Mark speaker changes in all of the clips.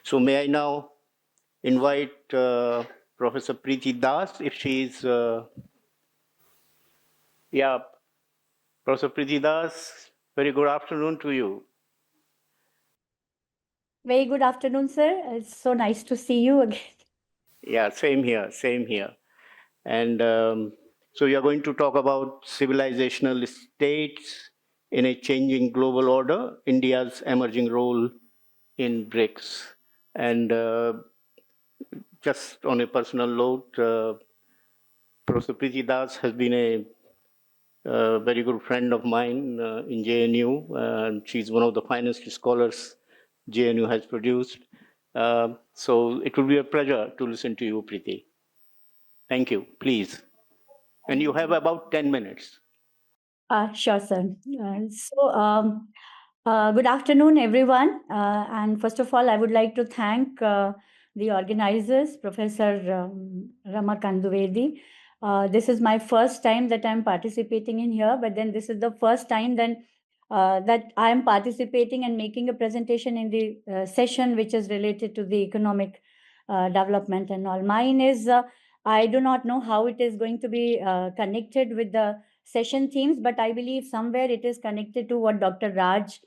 Speaker 1: So may I now invite Professor Preeti Das, if she is, yeah, Professor Preeti Das, very good afternoon to you.
Speaker 2: Very good afternoon, sir. It's so nice to see you again.
Speaker 1: Yeah, same here, same here. And so we are going to talk about civilizational states in a changing global order, India's emerging role in BRICS. And just on a personal note, Professor Preeti Das has been a very good friend of mine in JNU, and she's one of the finest scholars JNU has produced. So it will be a pleasure to listen to you, Preeti. Thank you, please. And you have about 10 minutes.
Speaker 2: Sure, sir. Good afternoon, everyone. And first of all, I would like to thank the organizers, Professor Rama Kanduvedi. This is my first time that I'm participating in here, but then this is the first time then that I'm participating and making a presentation in the session which is related to the economic development and all. Mine is, I do not know how it is going to be connected with the session themes, but I believe somewhere it is connected to what Dr. Raj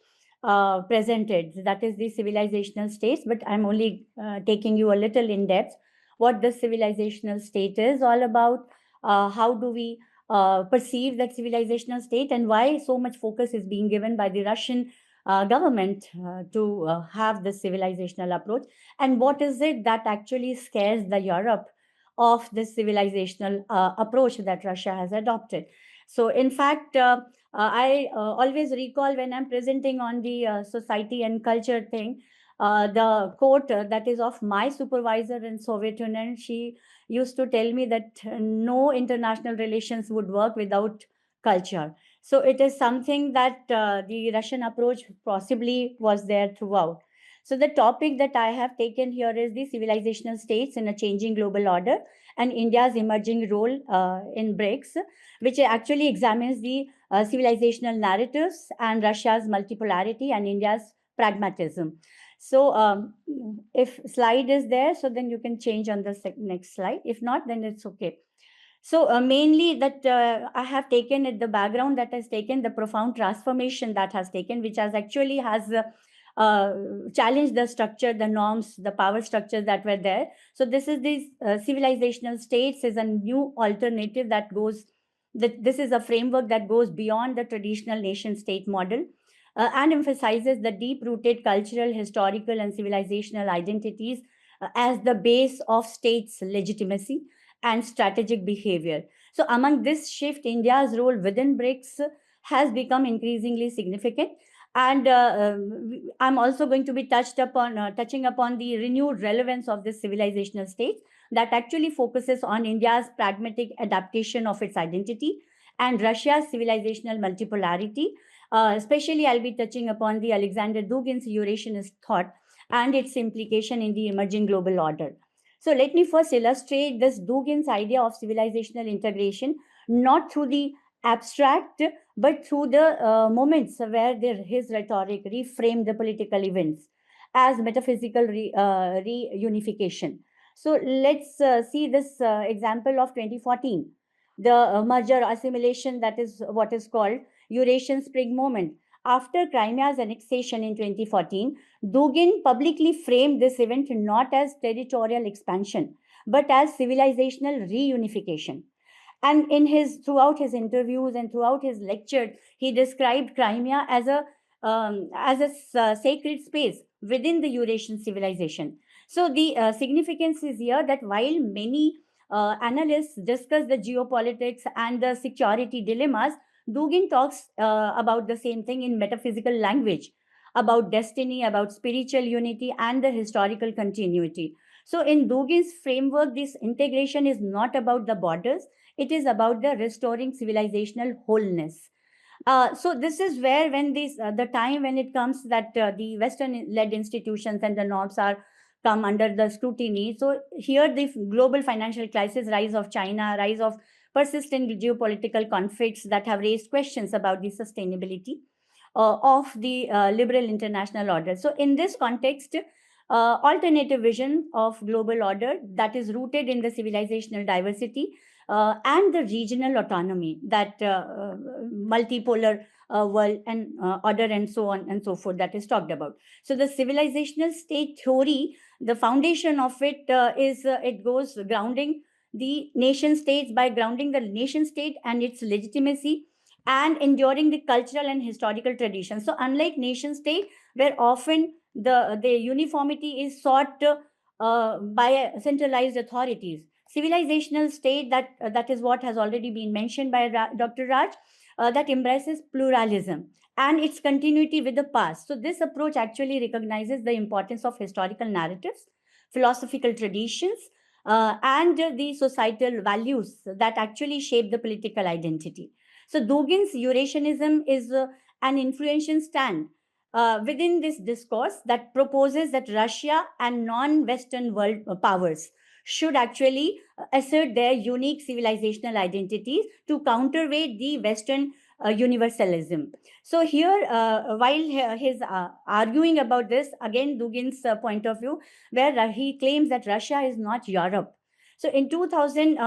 Speaker 2: presented. That is the civilizational states, but I'm only taking you a little in depth what the civilizational state is all about, how do we perceive that civilizational state, and why so much focus is being given by the Russian government to have this civilizational approach, and what is it that actually scares the Europe of this civilizational approach that Russia has adopted. So, in fact, I always recall when I'm presenting on the society and culture thing, the quote that is of my supervisor in Soviet Union. She used to tell me that no international relations would work without culture. So it is something that the Russian approach possibly was there throughout. So the topic that I have taken here is the civilizational states in a changing global order and India's emerging role in BRICS, which actually examines the civilizational narratives and Russia's multipolarity and India's pragmatism. So, if slide is there, so then you can change on the next slide. If not, then it's okay. So, mainly that I have taken it, the background that has taken, the profound transformation that has taken, which has actually has challenged the structure, the norms, the power structures that were there. So, this is these civilizational states is a new alternative that goes. That this is a framework that goes beyond the traditional nation state model and emphasizes the deep rooted cultural, historical, and civilizational identities as the base of states' legitimacy and strategic behavior. So, among this shift, India's role within BRICS has become increasingly significant. And I'm also going to be touching upon the renewed relevance of this civilizational state that actually focuses on India's pragmatic adaptation of its identity and Russia's civilizational multipolarity. Especially, I'll be touching upon the Alexander Dugin's Eurasianist thought and its implication in the emerging global order. So, let me first illustrate this Dugin's idea of civilizational integration, not through the abstract, but through the moments where his rhetoric reframed the political events as metaphysical reunification. So, let's see this example of 2014, the merger assimilation, that is what is called Eurasian Spring Moment. After Crimea's annexation in 2014, Dugin publicly framed this event not as territorial expansion, but as civilizational reunification. And in his throughout his interviews and throughout his lecture, he described Crimea as a sacred space within the Eurasian civilization. So the significance is here that while many analysts discuss the geopolitics and the security dilemmas, Dugin talks about the same thing in metaphysical language, about destiny, about spiritual unity, and the historical continuity. So, in Dugin's framework, this integration is not about the borders, it is about the restoring civilizational wholeness. So this is where when this the time when it comes that the Western led institutions and the norms are come under the scrutiny. So here the global financial crisis, rise of China, rise of persistent geopolitical conflicts that have raised questions about the sustainability of the liberal international order. So in this context, alternative vision of global order that is rooted in the civilizational diversity and the regional autonomy, that multipolar world and order and so on and so forth that is talked about. So the civilizational state theory, the foundation of it is it goes grounding the nation states by grounding the nation state and its legitimacy and enduring the cultural and historical traditions. So unlike nation state, where often the uniformity is sought by centralized authorities, civilizational state, that is what has already been mentioned by Dr. Raj, that embraces pluralism and its continuity with the past. So this approach actually recognizes the importance of historical narratives, philosophical traditions, and the societal values that actually shape the political identity. So Dugin's Eurasianism is an influential stand within this discourse that proposes that Russia and non-Western world powers should actually assert their unique civilizational identities to counterweight the Western universalism. So here, while he's arguing about this, again, Dugin's point of view, where he claims that Russia is not Europe. So in 2000,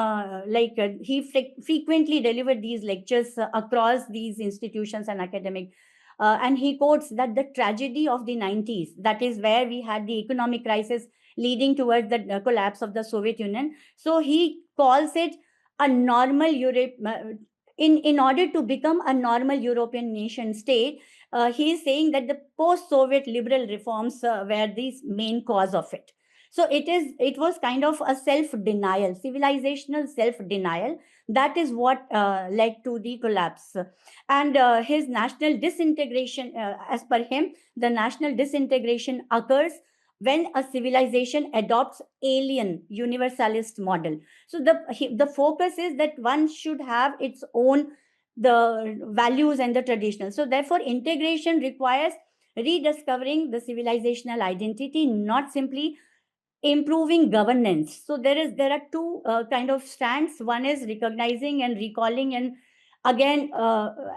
Speaker 2: he frequently delivered these lectures across these institutions and academic. And he quotes that the tragedy of the 90s, that is where we had the economic crisis leading towards the collapse of the Soviet Union. So he calls it a normal Europe. In order to become a normal European nation state, he is saying that the post-Soviet liberal reforms were the main cause of it. So it was kind of a self-denial, civilizational self-denial. That is what led to the collapse. And his national disintegration, as per him, the national disintegration occurs when a civilization adopts alien universalist model. So the focus is that one should have its own the values and the traditional. So therefore, integration requires rediscovering the civilizational identity, not simply improving governance. So there are two kind of strands. One is recognizing and recalling and again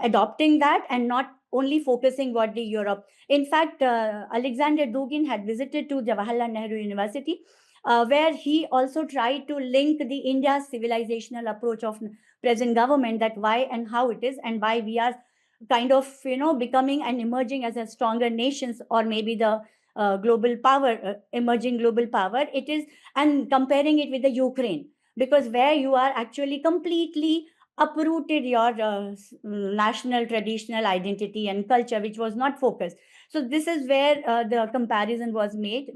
Speaker 2: adopting that, and not only focusing what the Europe. In fact, Alexander Dugin had visited to Jawaharlal Nehru University, where he also tried to link the India's civilizational approach of present government, that why and how it is and why we are kind of becoming and emerging as a stronger nations, or maybe the global power, emerging global power. It is, and comparing it with the Ukraine, because where you are actually completely uprooted your national traditional identity and culture, which was not focused. So this is where the comparison was made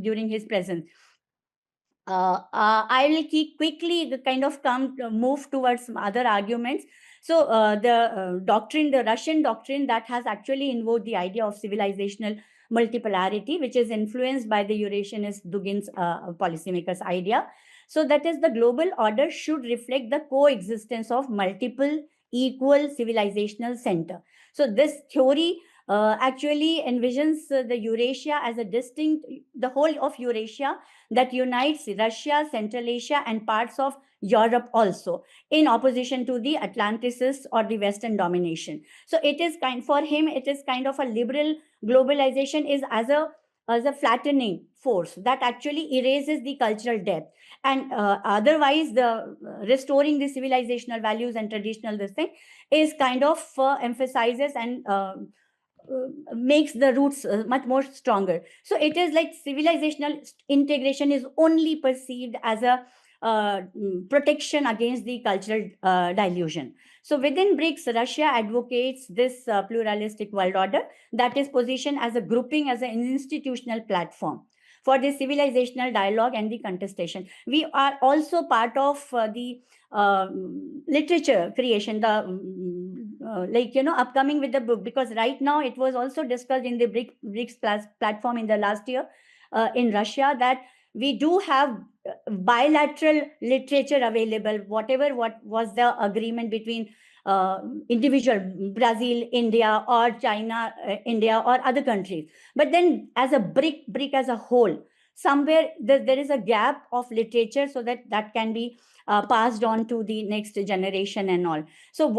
Speaker 2: during his presence. I will keep quickly the kind of move towards some other arguments. So the doctrine, the Russian doctrine that has actually invoked the idea of civilizational multipolarity, which is influenced by the Eurasianist Dugin's policymakers idea. So that is, the global order should reflect the coexistence of multiple equal civilizational center. So this theory actually envisions the Eurasia as a distinct, the whole of Eurasia that unites Russia, Central Asia, and parts of Europe also, in opposition to the Atlanticists or the Western domination. So it is for him, it is kind of a liberal globalization is as a flattening force that actually erases the cultural depth. And otherwise, the restoring the civilizational values and traditional this thing is kind of emphasizes and makes the roots much more stronger. So it is like civilizational integration is only perceived as a protection against the cultural dilution. So within BRICS, Russia advocates this pluralistic world order that is positioned as a grouping, as an institutional platform for the civilizational dialogue and the contestation. We are also part of the literature creation, the upcoming with the book, because right now it was also discussed in the BRICS platform in the last year in Russia, that we do have bilateral literature available, what was the agreement between individual Brazil, India, or China, India, or other countries. But then as a BRIC as a whole, somewhere there is a gap of literature, so that can be passed on to the next generation and all. So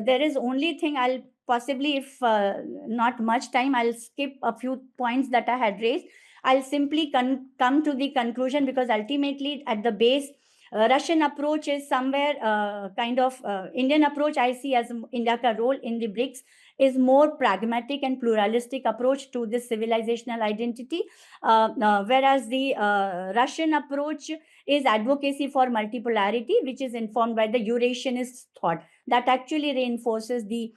Speaker 2: there is only thing I'll possibly, if not much time, I'll skip a few points that I had raised. I'll simply come to the conclusion, because ultimately at the base, Russian approach is somewhere kind of Indian approach I see as India ka role in the BRICS is more pragmatic and pluralistic approach to this civilizational identity, whereas the Russian approach is advocacy for multipolarity, which is informed by the Eurasianist thought that actually reinforces the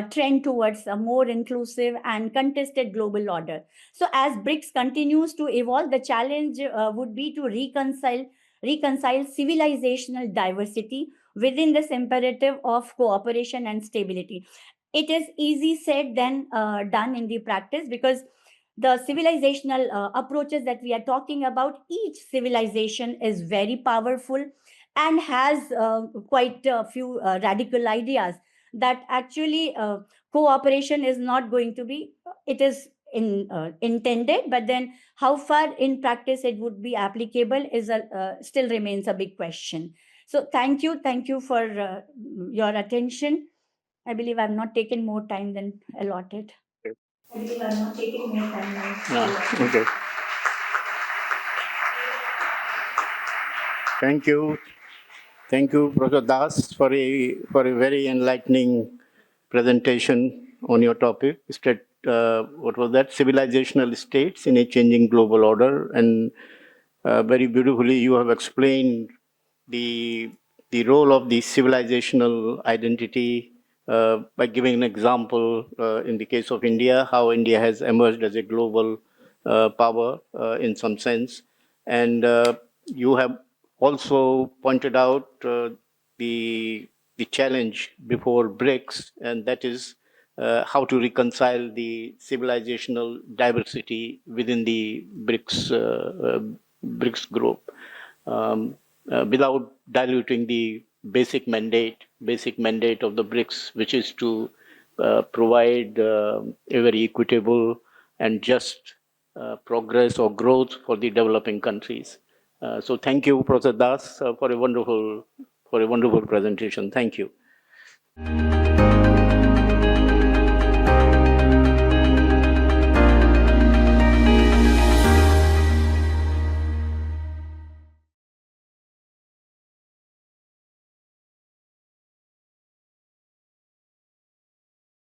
Speaker 2: trend towards a more inclusive and contested global order. So as BRICS continues to evolve, the challenge would be to reconcile civilizational diversity within this imperative of cooperation and stability. It is easy said than done in the practice, because the civilizational approaches that we are talking about, each civilization is very powerful and has quite a few radical ideas that actually cooperation is not going to be, it is intended, but then how far in practice it would be applicable is still remains a big question. So thank you for your attention. I believe I've not taken more time than allotted. I believe I'm not taking more time than allotted.
Speaker 1: Okay. Thank you, Professor Das, for a very enlightening presentation on your topic. What was that? Civilizational states in a changing global order, and very beautifully you have explained the role of the civilizational identity by giving an example in the case of India, how India has emerged as a global power in some sense, and you have also pointed out the challenge before BRICS, and that is how to reconcile the civilizational diversity within the BRICS group without diluting the basic mandate of the BRICS, which is to provide a very equitable and just progress or growth for the developing countries. So thank you, Professor Das, for a wonderful presentation. Thank you.